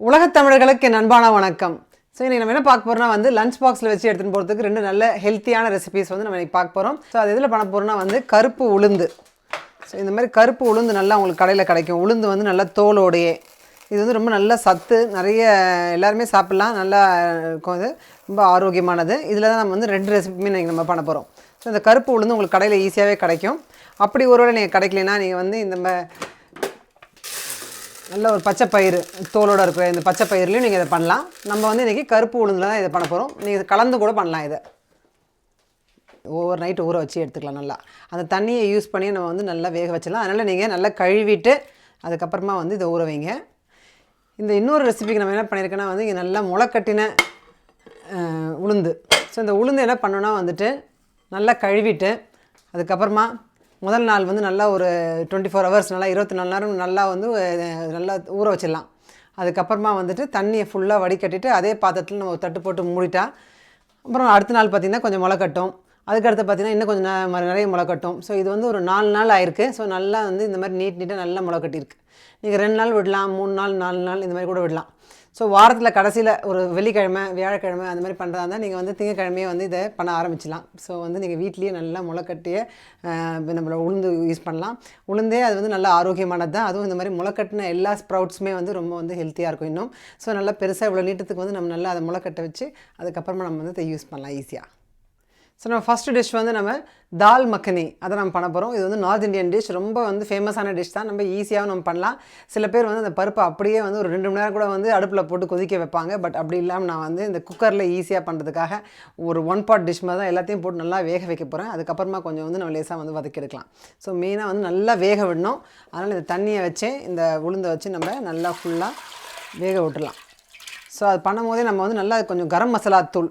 உலகத் தமிழர்களுக்கு என் அன்பான வணக்கம். ஸோ இன்றைக்கி நம்ம என்ன பார்க்க போகிறோம்னா வந்து லஞ்ச் பாக்ஸில் வச்சு எடுத்துகிட்டு போகிறதுக்கு ரெண்டு நல்ல ஹெல்த்தியான ரெசிபீஸ் வந்து நம்ம இன்றைக்கி பார்க்க போகிறோம். ஸோ அது எதில் பண்ண போகிறோம்னா வந்து கருப்பு உளுந்து. ஸோ இந்த மாதிரி கருப்பு உளுந்து நல்லா உங்களுக்கு கடையில் கிடைக்கும். உளுந்து வந்து நல்லா தோலோடையே இது வந்து ரொம்ப நல்ல சத்து, நிறைய எல்லாருமே சாப்பிட்லாம், நல்லா இருக்கும், இது ரொம்ப ஆரோக்கியமானது. இதில் தான் நம்ம வந்து ரெண்டு ரெசிபியுமே இன்றைக்கி நம்ம பண்ண போகிறோம். ஸோ இந்த கருப்பு உளுந்து உங்களுக்கு கடையில் ஈஸியாகவே கிடைக்கும். அப்படி ஒருவேளை நீங்கள் கிடைக்கலனா நீங்கள் வந்து இந்த நல்ல ஒரு பச்சை பயிறு தோலோடு இருக்கிற இந்த பச்சை பயிர்லையும் நீங்கள் இதை பண்ணலாம். நம்ம வந்து இன்றைக்கி கருப்பு உளுந்தில் தான் இதை பண்ண போகிறோம். நீங்கள் இதை கலந்து கூட பண்ணலாம். இதை ஓவர் நைட் ஊற வச்சு எடுத்துக்கலாம். நல்லா அந்த தண்ணியை யூஸ் பண்ணி நம்ம வந்து நல்லா வேக வச்சிடலாம். அதனால் நீங்கள் நல்லா கழுவிட்டு அதுக்கப்புறமா வந்து இதை ஊற வைங்க. இந்த இன்னொரு ரெசிபிக்கு நம்ம என்ன பண்ணியிருக்கோன்னா வந்து இங்கே நல்லா முளைக்கட்டின உளுந்து. ஸோ இந்த உளுந்து என்ன பண்ணோன்னா வந்துட்டு நல்லா கழுவிட்டு அதுக்கப்புறமா முதல் நாள் வந்து நல்லா ஒரு 24 ஹவர்ஸ் நல்லா 24 நேரம் நல்லா வந்து நல்லா ஊற வச்சிடலாம். அதுக்கப்புறமா வந்துட்டு தண்ணியை ஃபுல்லாக வடிகட்டிட்டு அதே பாத்திரத்தில் நம்ம தட்டு போட்டு மூடிட்டா அப்புறம் அடுத்த நாள் பார்த்திங்கன்னா கொஞ்சம் முளைக்கட்டும். அதுக்கடுத்து பார்த்திங்கன்னா இன்னும் கொஞ்சம் நிறைய முளைக்கட்டும். ஸோ இது வந்து ஒரு 4 நாள் ஆயிருக்கு. ஸோ நல்லா வந்து இந்த மாதிரி நீட்டாக நல்லா முளைக்கட்டிருக்கு. நீங்கள் 2 நாள் விடலாம், 3 நாள், 4 நாள் இந்த மாதிரி கூட விடலாம். ஸோ வாரத்தில் கடைசியில் ஒரு வெள்ளிக்கிழமை, வியாழக்கிழமை அந்த மாதிரி பண்ணுறதா இருந்தால் நீங்கள் வந்து திங்கக்கிழமையே வந்து இதை பண்ண ஆரம்பிச்சிடலாம். ஸோ வந்து நீங்கள் வீட்லேயே நல்லா முளைக்கட்டிய நம்மளோட உளுந்து யூஸ் பண்ணலாம். உளுந்தே அது வந்து நல்லா ஆரோக்கியமானது தான். அதுவும் இந்த மாதிரி முளைக்கட்டின எல்லா ஸ்ப்ரவுட்ஸுமே வந்து ரொம்ப வந்து ஹெல்த்தியாக இருக்கும் இன்னும். ஸோ நல்லா பெருசாக இவ்வளோ நீட்டத்துக்கு வந்து நம்ம நல்லா அதை முளைக்கட்ட வச்சு அதுக்கப்புறமா நம்ம வந்து இதை யூஸ் பண்ணலாம் ஈஸியாக. ஸோ நம்ம ஃபஸ்ட்டு டிஷ் வந்து நம்ம தால் மக்கனி அதை நம்ம பண்ண போகிறோம். இது வந்து நார்த் இந்தியன் டிஷ், ரொம்ப வந்து ஃபேமஸான டிஷ் தான். நம்ம ஈஸியாகவும் நம்ம பண்ணலாம். சில பேர் வந்து அந்த பருப்பை அப்படியே வந்து ஒரு 2 மணி நேரம் கூட வந்து அடுப்பில் போட்டு கொதிக்க வைப்பாங்க. பட் அப்படி இல்லாமல் நான் வந்து இந்த குக்கரில் ஈஸியாக பண்ணுறதுக்காக ஒரு 1 pot டிஷ் மாதிரி தான் எல்லாத்தையும் போட்டு நல்லா வேக வைக்க போகிறேன். அதுக்கப்புறமா கொஞ்சம் வந்து நம்ம லேசாக வந்து வதக்கி எடுக்கலாம். ஸோ மெயினாக வந்து நல்லா வேக விடணும். அதனால் இந்த தண்ணியை வச்சு இந்த உளுந்தை வச்சு நம்ம நல்லா ஃபுல்லாக வேக விட்டுடலாம். ஸோ அது பண்ணும் போதே நம்ம வந்து நல்லா கொஞ்சம் கரம் மசாலா தூள்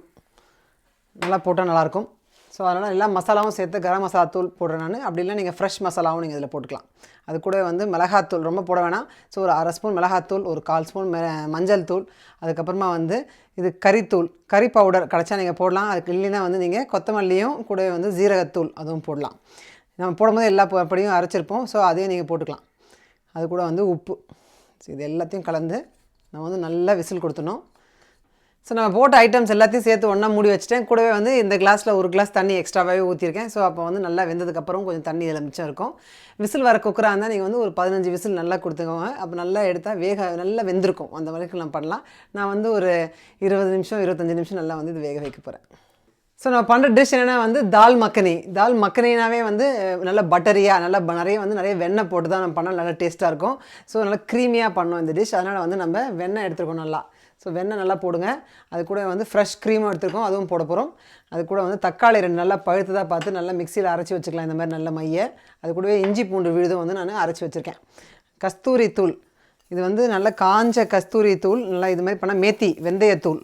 நல்லா போட்டால் நல்லாயிருக்கும். ஸோ அதனால் எல்லா மசாலாவும் சேர்த்து கரம் மசாலா தூள் போடுறேன் நான். அப்படி இல்லை நீங்கள் ஃப்ரெஷ் மசாலாவும் நீங்கள் இதில் போட்டுக்கலாம். அது கூட வந்து மிளகாத்தூள் ரொம்ப போட வேணாம். ஸோ ஒரு 1/2 ஸ்பூன் மிளகாத்தூள், ஒரு 1/4 ஸ்பூன் மஞ்சள் தூள், அதுக்கப்புறமா வந்து இது கறித்தூள், கறி பவுடர் கிடச்சா நீங்கள் போடலாம். அதுக்கு இல்லைன்னா வந்து நீங்கள் கொத்தமல்லியும் கூட வந்து ஜீரகத்தூள் அதுவும் போடலாம். நம்ம போடும்போது எல்லா படியும் அரைச்சிருப்போம். ஸோ அதையும் நீங்கள் போட்டுக்கலாம். அது கூட வந்து உப்பு. ஸோ இது எல்லாத்தையும் கலந்து நம்ம வந்து நல்லா விசில் கொடுத்துணும். ஸோ நம்ம போட்ட ஐட்டம்ஸ் எல்லாத்தையும் சேர்த்து ஒன்றா மூடி வச்சுட்டேன். கூடவே வந்து இந்த கிளாஸில் 1 கிளாஸ் தண்ணி எக்ஸ்ட்ராவே ஊற்றிருக்கேன். ஸோ அப்போ வந்து நல்லா வெந்ததுக்கப்புறம் கொஞ்சம் தண்ணி இதில் மிச்சம் இருக்கும். விசில் வர குக்கராக இருந்தால் நீங்கள் வந்து ஒரு 15 விசில் நல்லா கொடுத்துக்கோங்க. அப்போ நல்லா எடுத்தால் நல்லா வெந்திருக்கும். அந்த வரைக்கும் நம்ம பண்ணலாம். நான் வந்து ஒரு 20 நிமிஷம் 25 நிமிஷம் நல்லா வந்து இது வேக வைக்க போகிறேன். ஸோ நம்ம பண்ணுற டிஷ் என்னென்னா வந்து தால் மக்கனி. தால் மக்கனினாவே வந்து நல்லா பட்டரியாக நல்லா நிறைய வெண்ணெய் போட்டு தான் நம்ம பண்ணால் நல்லா டேஸ்ட்டாக இருக்கும். ஸோ நல்லா க்ரீமியாக பண்ணோம் இந்த டிஷ். அதனால் வந்து நம்ம வெண்ணெய் எடுத்துருக்கோம் நல்லா. ஸோ வெண்ணெய் நல்லா போடுங்க. அது கூட வந்து ஃப்ரெஷ் க்ரீமும் எடுத்துருக்கோம், அதுவும் போட போகிறோம். அது கூட வந்து தக்காளி 2 நல்லா பழுத்ததாக பார்த்து நல்லா மிக்சியில் அரைச்சி வச்சுக்கலாம். இந்த மாதிரி நல்ல மையை. அது கூடவே இஞ்சி பூண்டு விழுதும் வந்து நான் அரைச்சி வச்சுருக்கேன். கஸ்தூரி தூள், இது வந்து நல்லா காஞ்ச கஸ்தூரி தூள். நல்லா இது மாதிரி பண்ணால் மேத்தி வெந்தயத்தூள்,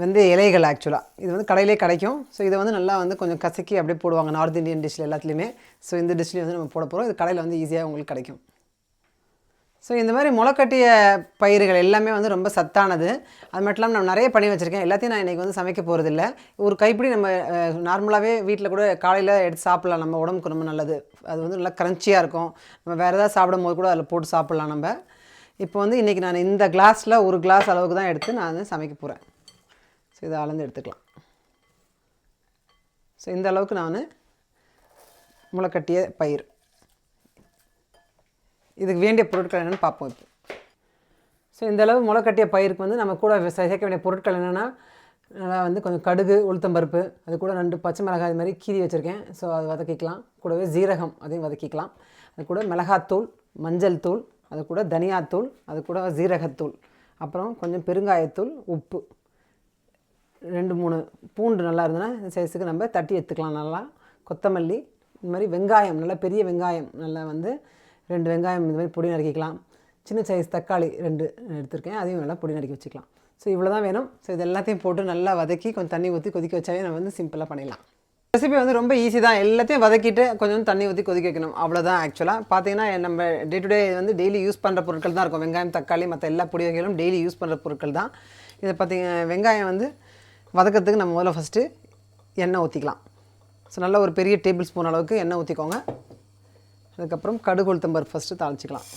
வெந்தய இலைகள் ஆக்சுவலாக இது வந்து கடையிலே கிடைக்கும். ஸோ இதை வந்து நல்லா வந்து கொஞ்சம் கசக்கி அப்படியே போடுவாங்க நார்த் இந்தியன் டிஷ்ஷில் எல்லாத்துலேயுமே. ஸோ இந்த டிஷ்லேயும் வந்து நம்ம போட போகிறோம். இது கடையில் வந்து ஈஸியாக உங்களுக்கு கிடைக்கும். ஸோ இந்த மாதிரி முளைக்கட்டிய பயிர்கள் எல்லாமே வந்து ரொம்ப சத்தானது. அது மட்டும் இல்லாமல் நான் நிறைய பண்ணி வச்சுருக்கேன். எல்லாத்தையும் நான் இன்றைக்கி வந்து சமைக்க போகிறதில்ல. ஒரு கைப்பிடி நம்ம நார்மலாகவே வீட்டில் கூட காலையில் எடுத்து சாப்பிட்லாம். நம்ம உடம்புக்கு ரொம்ப நல்லது. அது வந்து நல்லா க்ரன்ச்சியாக இருக்கும். நம்ம வேறு ஏதாவது சாப்பிடும் போது கூட அதில் போட்டு சாப்பிட்லாம் நம்ம. இப்போ வந்து இன்றைக்கி நான் இந்த கிளாஸில் 1 கிளாஸ் அளவுக்கு தான் எடுத்து நான் வந்து சமைக்க போகிறேன். ஸோ இதை அளந்து எடுத்துக்கலாம். ஸோ இந்த அளவுக்கு நான் முளைக்கட்டிய பயிர். இதுக்கு வேண்டிய பொருட்கள் என்னென்னு பார்ப்போம் இப்போ. ஸோ இந்தளவு முளைக்கட்டிய பயிருக்கு வந்து நம்ம கூட சேர்க்க வேண்டிய பொருட்கள் என்னென்னா நல்லா வந்து கொஞ்சம் கடுகு, உளுத்தம்பருப்பு, அது கூட 2 பச்சை மிளகாய் இது மாதிரி கீறி வச்சுருக்கேன். ஸோ அது வதக்கிக்கலாம். கூடவே ஜீரகம் அதையும் வதக்கிக்கலாம். அது கூட மிளகாத்தூள், மஞ்சள் தூள், அது கூட தனியாத்தூள், அது கூட ஜீரகத்தூள், அப்புறம் கொஞ்சம் பெருங்காயத்தூள், உப்பு, 2-3 பூண்டு நல்லா இருந்ததுன்னா இந்த சைஸுக்கு நம்ம தட்டி எடுத்துக்கலாம். நல்லா கொத்தமல்லி, இந்த மாதிரி வெங்காயம், நல்லா பெரிய வெங்காயம் நல்லா வந்து 2 வெங்காயம் இந்த மாதிரி பொடி நறுக்கிக்கலாம். சின்ன சைஸ் தக்காளி 2 எடுத்துருக்கேன், அதையும் நல்லா பொடி நறுக்கி வச்சுக்கலாம். ஸோ இவ்வளோ தான் வேணும். ஸோ இது எல்லாத்தையும் போட்டு நல்லா வதக்கி கொஞ்சம் தண்ணி ஊற்றி கொதிக்க வச்சாவே நம்ம வந்து சிம்பிளாக பண்ணிடலாம். ரெசிபி வந்து ரொம்ப ஈஸி தான். எல்லாத்தையும் வதக்கிட்டு கொஞ்சம் தண்ணி ஊற்றி கொதிக்க வைக்கணும், அவ்வளோதான். ஆக்சுவலாக பார்த்தீங்கன்னா நம்ம டே டு டே வந்து டெய்லி யூஸ் பண்ணுற பொருட்கள் தான் இருக்கும். வெங்காயம், தக்காளி, மற்ற எல்லா பொடி வகைகளும் டெய்லி யூஸ் பண்ணுற பொருட்கள் தான். இதை பார்த்திங்க வெங்காயம் வந்து வதக்கிறதுக்கு நம்ம முதல்ல ஃபஸ்ட்டு எண்ணெய் ஊற்றிக்கலாம். ஸோ நல்லா ஒரு பெரிய டேபிள் ஸ்பூன் அளவுக்கு எண்ணெய் ஊற்றிக்கோங்க. அதுக்கப்புறம் கடுகு, உளுத்தம்பருப்பு ஃபஸ்ட்டு தாளிச்சிக்கலாம்.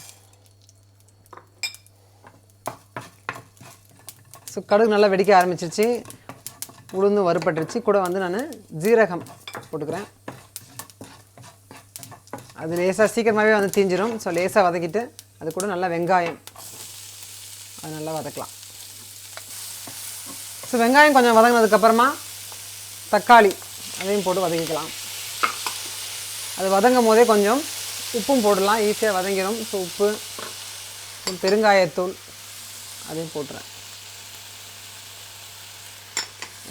கடுகு நல்லா வெடிக்க ஆரம்பிச்சிருச்சு, உளுந்து வறுபட்டுருச்சு. கூட வந்து நான் ஜீரகம் போட்டுக்கிறேன். அது லேசாக சீக்கிரமாகவே வந்து தீஞ்சிரும். ஸோ லேசாக வதக்கிட்டு அது கூட நல்லா வெங்காயம் அது நல்லா வதக்கலாம். ஸோ வெங்காயம் கொஞ்சம் வதங்கினதுக்கப்புறமா தக்காளி அதையும் போட்டு வதக்கிக்கலாம். அது வதங்கும் போதே கொஞ்சம் உப்பும் போடலாம், ஈஸியாக வதங்கிடும். ஸோ உப்பு, பெருங்காயத்தூள் அதையும் போட்டுறேன்.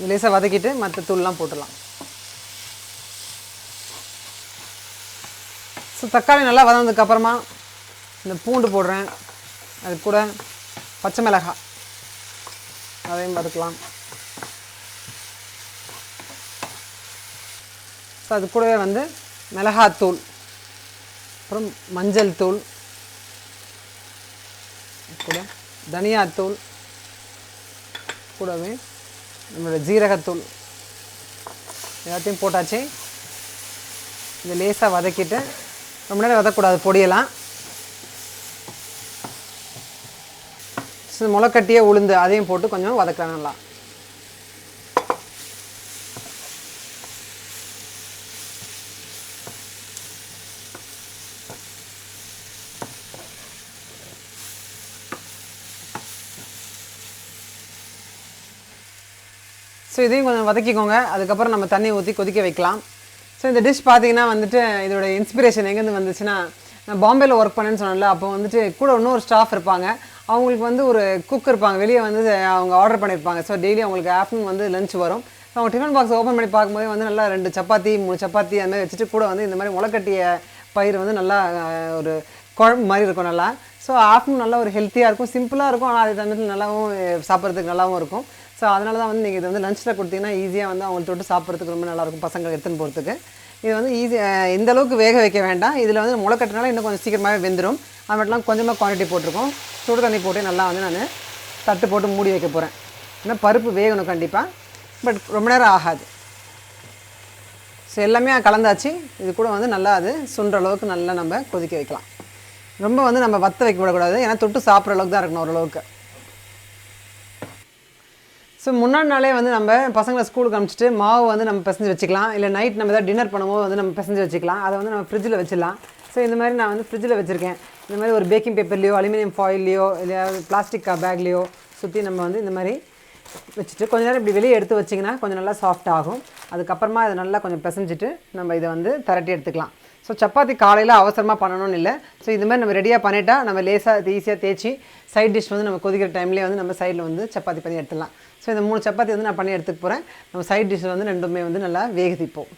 லேசாக வதக்கிட்டு மற்ற தூள்லாம் போட்டுடலாம். ஸோ தக்காளி நல்லா வதங்கினதுக்கப்புறமா இந்த பூண்டு போடுறேன். அது கூட பச்சை மிளகாய் அதையும் வதக்கலாம். ஸோ அது கூடவே வந்து மிளகாத்தூள், அப்புறம் மஞ்சள் தூள், கூட தனியாத்தூள், கூடவே நம்மளோட ஜீரகத்தூள் எல்லாத்தையும் போட்டாச்சு. இதை லேசாக வதக்கிட்டு, ரொம்ப நேரம் வதக்கக்கூடாது பொடியெல்லாம். முளைக்கட்டியே உளுந்து அதையும் போட்டு கொஞ்சம் வதக்கலாம் நல்லா. ஸோ இதையும் கொஞ்சம் வதக்கிக்கோங்க. அதுக்கப்புறம் நம்ம தண்ணி ஊற்றி கொதிக்க வைக்கலாம். ஸோ இந்த டிஷ் பார்த்தீங்கன்னா வந்துட்டு இதோட இன்ஸ்பிரேஷன் எங்கேருந்து வந்துச்சுன்னா, நான் பாம்பேயில் ஒர்க் பண்ணேன்னு சொன்னேன்ல, அப்போ வந்துட்டு கூட இன்னொரு ஸ்டாஃப் இருப்பாங்க. அவங்களுக்கு வந்து ஒரு குக் இருப்பாங்க, வெளியே வந்து அவங்க ஆர்டர் பண்ணியிருப்பாங்க. ஸோ டெய்லி அவங்களுக்கு ஆஃப்டர்நூன் வந்து லஞ்ச் வரும். அவங்க டிஃபன் பாக்ஸ் ஓப்பன் பண்ணி பார்க்கும்போது வந்து நல்லா 2 சப்பாத்தி 3 சப்பாத்தி அந்த மாதிரி வச்சுட்டு கூட வந்து இந்த மாதிரி முளைக்கட்டிய பயிர் வந்து நல்லா ஒரு குழம்பு மாதிரி இருக்கும் நல்லா. ஸோ ஆஃப்டர்நூன் நல்லா ஒரு ஹெல்த்தியாக இருக்கும், சிம்பிளாக இருக்கும். ஆனால் அது சமயத்தில் நல்லாவும் சாப்பிட்றதுக்கு நல்லாவும் இருக்கும். ஸோ அதனால தான் வந்து நீங்கள் இது வந்து லஞ்சில் கொடுத்தீங்கன்னா ஈஸியாக வந்து அவங்க தொட்டு சாப்பிட்றதுக்கு ரொம்ப நல்லாயிருக்கும், பசங்களை எடுத்துன்னு போகிறதுக்கு. இது வந்து இந்த அளவுக்கு வேக வைக்க வேண்டாம். இதில் வந்து முளைக்கட்டினால இன்னும் கொஞ்சம் சீக்கிரமாகவே வெந்துடும். அது மட்டும் கொஞ்சமாக குவான்டிட்டி போட்டிருக்கோம். சுடு தண்ணி போட்டு நல்லா வந்து நான் தட்டு போட்டு மூடி வைக்க போகிறேன். ஏன்னா பருப்பு வேகணும் கண்டிப்பாக, பட் ரொம்ப நேரம் ஆகாது. ஸோ எல்லாமே கலந்தாச்சு. இது கூட வந்து நல்லா அது சுண்டுற அளவுக்கு நல்லா நம்ம கொதிக்க வைக்கலாம். ரொம்ப வந்து நம்ம வற்ற வைக்க விடக்கூடாது, ஏன்னா தொட்டு சாப்பிட்ற அளவுக்கு தான் இருக்கணும் ஓரளவுக்கு. ஸோ முன்னாடி நாளே வந்து நம்ம பசங்களை ஸ்கூலுக்கு அனுப்பிச்சிட்டு மாவு வந்து நம்ம பிசைஞ்சு வச்சுக்கலாம். இல்லை நைட் நம்ம எதாவது டின்னர் பண்ணும்போது வந்து நம்ம பிசைஞ்சு வச்சுக்கலாம். அதை வந்து நம்ம ஃப்ரிட்ஜில் வச்சிடலாம். ஸோ இந்த மாதிரி நான் வந்து ஃப்ரிட்ஜில் வச்சுருக்கேன். இந்த மாதிரி ஒரு பேக்கிங் பேப்பர்லேயோ அலுமினியம் ஃபாயில்லையோ இல்லை பிளாஸ்டிக் பேக்லேயோ சுற்றி நம்ம வந்து இந்த மாதிரி வச்சுட்டு கொஞ்சம் நேரம் இப்படி வெளியே எடுத்து வச்சிங்கன்னா கொஞ்சம் நல்லா சாஃப்ட் ஆகும். அதுக்கப்புறமா இதை நல்லா கொஞ்சம் பிசைஞ்சிட்டு நம்ம இதை வந்து திரட்டி எடுத்துக்கலாம். ஸோ சப்பாத்தி காலையில் அவசரமாக பண்ணணும்னு இல்லை. ஸோ இது மாதிரி நம்ம ரெடியாக பண்ணிட்டா நம்ம லேசாக ஈஸியாக தேய்ச்சி சைட் டிஷ் வந்து நம்ம கொதிக்கிற டைம்லேயே வந்து நம்ம சைடில் வந்து சப்பாத்தி பண்ணி எடுத்துடலாம். ஸோ இந்த 3 சப்பாத்தி வந்து நான் பண்ணி எடுத்துக்க போகிறேன். நம்ம சைட் டிஷ் வந்து ரெண்டுமே வந்து நல்லா வேகதிப்போம்.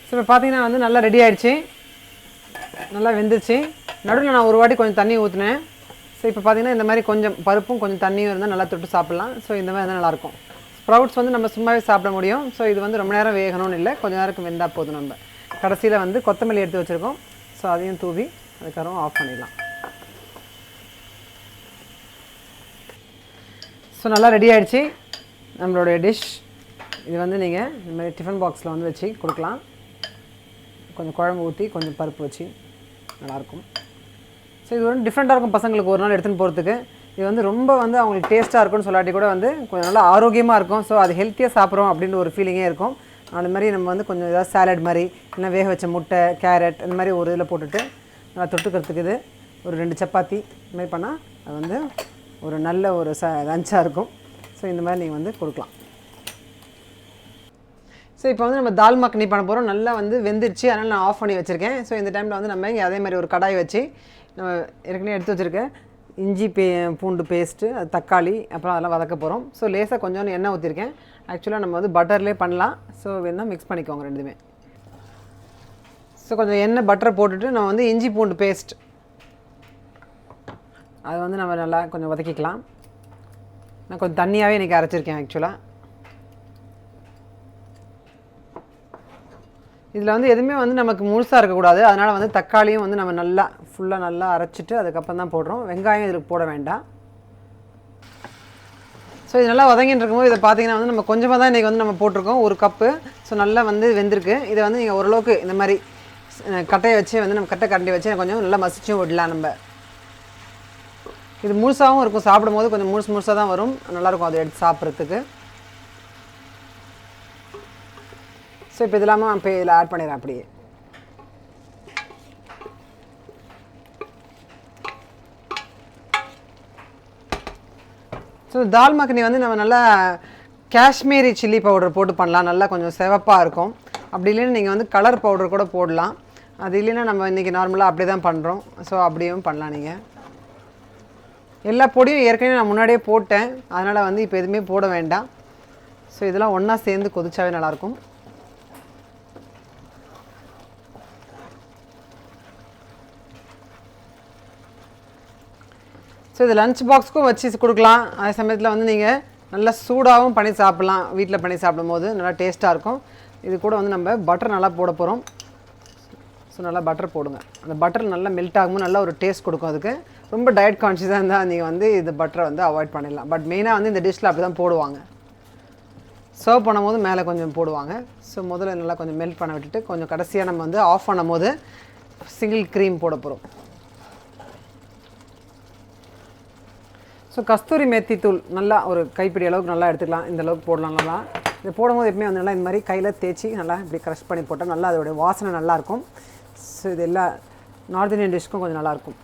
ஸோ இப்போ பார்த்தீங்கன்னா வந்து நல்லா ரெடி ஆகிடுச்சு, நல்லா வெந்துருச்சு. நடுவில் நான் ஒரு வாட்டி கொஞ்சம் தண்ணி ஊற்றினேன். ஸோ இப்போ பார்த்தீங்கன்னா இந்த மாதிரி கொஞ்சம் பருப்பும் கொஞ்சம் தண்ணியும் இருந்தால் நல்லா தொட்டு சாப்பிட்லாம். ஸோ இந்த மாதிரி தான் நல்லாயிருக்கும். ஸ்ப்ரவுட்ஸ் வந்து நம்ம சும்மாவே சாப்பிட முடியும். ஸோ இது வந்து ரொம்ப நேரம் வேகணும்னு இல்லை, கொஞ்சம் நேரம் வெந்தால் போதும். நம்ம கடைசியில் வந்து கொத்தமல்லி எடுத்து வச்சுருக்கோம். ஸோ அதையும் தூவி அதுக்கப்புறம் ஆஃப் பண்ணிடலாம். ஸோ நல்லா ரெடி ஆகிடுச்சு நம்மளுடைய டிஷ். இது வந்து நீங்கள் இந்த மாதிரி டிஃபன் பாக்ஸில் வந்து வச்சு கொடுக்கலாம். கொஞ்சம் குழம்பு ஊற்றி கொஞ்சம் பருப்பு வச்சு நல்லாயிருக்கும். ஸோ இது வந்து டிஃப்ரெண்ட்டாக இருக்கும் பசங்களுக்கு ஒரு நாள் எடுத்துன்னு போகிறதுக்கு. இது வந்து ரொம்ப வந்து அவங்களுக்கு டேஸ்ட்டாக இருக்கும்னு சொல்லாட்டி கூட வந்து கொஞ்சம் நல்லா ஆரோக்கியமாக இருக்கும். ஸோ அது ஹெல்த்தியாக சாப்பிட்றோம் அப்படின்ற ஒரு ஃபீலிங்கே இருக்கும். அது மாதிரி நம்ம வந்து கொஞ்சம் ஏதாவது சாலட் மாதிரி இல்லைனா வேக வச்ச முட்டை, கேரட் இந்த மாதிரி ஒரு இதில் போட்டுட்டு நல்லா தொட்டுக்கிறதுக்கு இது ஒரு 2 சப்பாத்தி இந்த மாதிரி பண்ணால் அது வந்து ஒரு நல்ல ஒரு லஞ்சாக இருக்கும். ஸோ இந்த மாதிரி நீங்கள் வந்து கொடுக்கலாம். ஸோ இப்போ வந்து நம்ம தால் மக்னி பண்ண போகிறோம். நல்லா வந்து வெந்துருச்சு, அதனால் நான் ஆஃப் பண்ணி வச்சுருக்கேன். ஸோ இந்த டைமில் வந்து நம்ம இங்கே அதே மாதிரி ஒரு கடாய் வச்சு நம்ம ஏற்கனவே எடுத்து வச்சுருக்கேன் இஞ்சி பூண்டு பேஸ்ட்டு, அது தக்காளி, அப்புறம் அதெல்லாம் வதக்க போகிறோம். ஸோ லேசாக கொஞ்சோண்டு எண்ணெய் ஊற்றிருக்கேன். ஆக்சுவலாக நம்ம வந்து பட்டர்லேயே பண்ணலாம். ஸோ வேணால் மிக்ஸ் பண்ணிக்கோங்க ரெண்டுமே. ஸோ கொஞ்சம் எண்ணெய் பட்டரை போட்டுட்டு நம்ம வந்து இஞ்சி பூண்டு பேஸ்ட் அதை வந்து நம்ம நல்லா கொஞ்சம் வதக்கிக்கலாம். நான் கொஞ்சம் தண்ணியாகவே இன்றைக்கி அரைச்சிருக்கேன் ஆக்சுவலாக. இதில் வந்து எதுவுமே வந்து நமக்கு முழுசாக இருக்கக்கூடாது. அதனால் வந்து தக்காளியும் வந்து நம்ம நல்லா ஃபுல்லாக நல்லா அரைச்சிட்டு அதுக்கப்புறம் தான் போடுறோம். வெங்காயம் இதில் போட வேண்டாம். ஸோ இது நல்லா வதங்கிட்டு இருக்கும்போது இதை பார்த்தீங்கன்னா வந்து நம்ம கொஞ்சமாக தான் இன்றைக்கி வந்து நம்ம போட்டிருக்கோம், 1 கப்பு. ஸோ நல்லா வந்து வெந்திருக்கு. இதை வந்து நீங்கள் ஓரளவுக்கு இந்த மாதிரி கட்டையை வச்சு வந்து நம்ம கரண்டி வச்சு கொஞ்சம் நல்லா மசிச்சும் விடலாம். நம்ம இது முழுசாகவும் இருக்கும், சாப்பிடும்போது கொஞ்சம் முழுசாக தான் வரும், நல்லாயிருக்கும் அதை எடுத்து சாப்பிட்றதுக்கு. ஸோ இப்போ இது இல்லாமல் இப்போ இதில் ஆட் பண்ணிடுறேன் அப்படியே. ஸோ தால் மக்னி வந்து நம்ம நல்லா காஷ்மீரி சில்லி பவுடர் போட்டு பண்ணலாம், நல்லா கொஞ்சம் சிவப்பாக இருக்கும். அப்படி இல்லைன்னா நீங்கள் வந்து கலர் பவுடர் கூட போடலாம். அது இல்லைன்னா நம்ம இன்றைக்கி நார்மலாக அப்படி தான் பண்ணுறோம். ஸோ அப்படியும் பண்ணலாம். நீங்கள் எல்லா பொடியும் ஏற்கனவே நான் முன்னாடியே போட்டேன், அதனால் வந்து இப்போ எதுவுமே போட வேண்டாம். ஸோ இதெல்லாம் ஒன்றா சேர்ந்து கொதிச்சாவே நல்லாயிருக்கும். ஸோ இது லஞ்ச் பாக்ஸுக்கும் வச்சு கொடுக்கலாம். அதே சமயத்தில் வந்து நீங்கள் நல்லா சூடாகவும் பண்ணி சாப்பிட்லாம், வீட்டில் பண்ணி சாப்பிடும்போது நல்லா டேஸ்ட்டாக இருக்கும். இது கூட வந்து நம்ம பட்டர் நல்லா போட போகிறோம். ஸோ நல்லா பட்டர் போடுங்க, அந்த பட்டர் நல்லா மெல்ட் ஆகும்போது நல்லா ஒரு டேஸ்ட் கொடுக்கும். அதுக்கு ரொம்ப டயட் கான்ஷியஸாக இருந்தால் நீங்கள் வந்து இந்த பட்டரை வந்து அவாய்ட் பண்ணிடலாம். பட் மெயினாக வந்து இந்த டிஷ்ஷில் அப்படி தான் போடுவாங்க. சர்வ் பண்ணும்போது மேலே கொஞ்சம் போடுவாங்க. ஸோ முதல்ல நல்லா கொஞ்சம் மெல்ட் பண்ண விட்டுட்டு கொஞ்சம் கடைசியாக நம்ம வந்து ஆஃப் பண்ணும் போது சிங்கிள் க்ரீம் போட போகிறோம். ஸோ கஸ்தூரி மேத்தி தூள் நல்லா ஒரு கைப்பிடி அளவுக்கு நல்லா எடுத்துக்கலாம், இந்த அளவுக்கு போடலாம். நல்லா இது போடும்போது எப்பவுமே வந்து நல்லா இந்த மாதிரி கையில் தேய்ச்சி நல்லா இப்படி க்ரஷ் பண்ணி போட்டால் நல்லா அதோடைய வாசனை நல்லாயிருக்கும். ஸோ இது எல்லா நார்த் இந்தியன் டிஷ்க்கும் கொஞ்சம் நல்லாயிருக்கும்.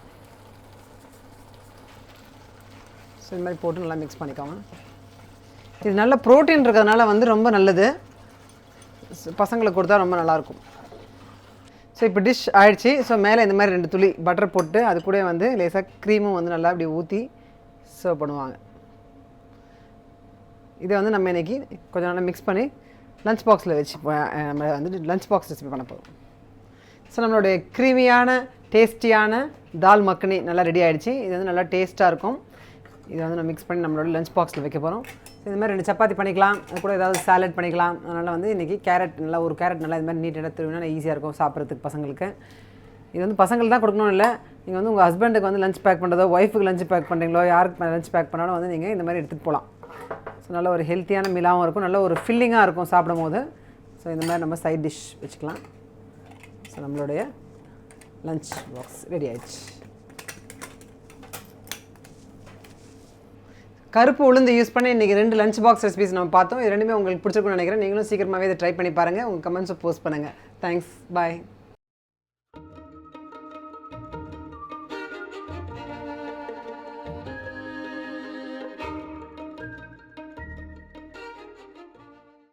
ஸோ இது மாதிரி போட்டு நல்லா மிக்ஸ் பண்ணிக்கோங்க. இது நல்ல ப்ரோட்டீன் இருக்கிறதுனால வந்து ரொம்ப நல்லது, பசங்களுக்கு கொடுத்தா ரொம்ப நல்லாயிருக்கும். ஸோ இப்போ டிஷ் ஆயிடுச்சு. ஸோ மேலே இந்த மாதிரி 2 துளி பட்டர் போட்டு அது கூட வந்து லேசாக க்ரீமும் வந்து நல்லா இப்படி ஊற்றி சர்வ் பண்ணுவாங்க. இதை வந்து நம்ம இன்றைக்கி கொஞ்சம் நல்லா மிக்ஸ் பண்ணி லஞ்ச் பாக்ஸில் வச்சு நம்ம வந்து லஞ்ச் பாக்ஸ் ரெசிபி பண்ண போகிறோம். ஸோ நம்மளுடைய க்ரீமியான டேஸ்டியான தால் மக்னி நல்லா ரெடி ஆகிடுச்சு. இது வந்து நல்லா டேஸ்ட்டாக இருக்கும். இதை வந்து நம்ம மிக்ஸ் பண்ணி நம்மளோட லஞ்ச் பாக்ஸில் வைக்க போகிறோம். இந்த மாதிரி 2 சப்பாத்தி பண்ணிக்கலாம், அது கூட ஏதாவது சாலட் பண்ணிக்கலாம். அதனால் வந்து இன்றைக்கி கேரட் நல்லா ஒரு கேரட் நல்லா இது மாதிரி நீட்டாக திருவினா ஈஸியாக இருக்கும் சாப்பிட்றதுக்கு பசங்களுக்கு. இது வந்து பசங்களுக்கு தான் கொடுக்கணும் இல்லை, நீங்கள் வந்து உங்கள் ஹஸ்பண்டுக்கு வந்து லஞ்ச் பேக் பண்ணுறதோ, ஒய்ஃபுக்கு லஞ்ச் பேக் பண்ணுறீங்களோ, யாருக்கு லஞ்ச் பேக் பண்ணாலும் வந்து நீங்கள் இந்த மாதிரி எடுத்துகிட்டு போகலாம். ஸோ நல்ல ஒரு ஹெல்த்தியான மீலாகவும் இருக்கும், நல்ல ஒரு ஃபில்லிங்காக இருக்கும் சாப்பிடும் போது. ஸோ இந்த மாதிரி நம்ம சைட் டிஷ் வச்சுக்கலாம். ஸோ நம்மளுடைய லஞ்ச் பாக்ஸ் ரெடி ஆயிடுச்சு. கருப்பு உளுந்து யூஸ் பண்ணி இன்றைக்கி 2 லஞ்ச் பாக்ஸ் ரெசிபிஸ் நம்ம பார்த்தோம். இது ரெண்டுமே உங்களுக்கு பிடிச்சிருக்குன்னு நினைக்கிறேன். நீங்களும் சீக்கிரமாகவே இதை ட்ரை பண்ணி பாருங்கள். உங்கள் கமெண்ட்ஸை போஸ்ட் பண்ணுங்கள். தேங்க்ஸ், பாய்.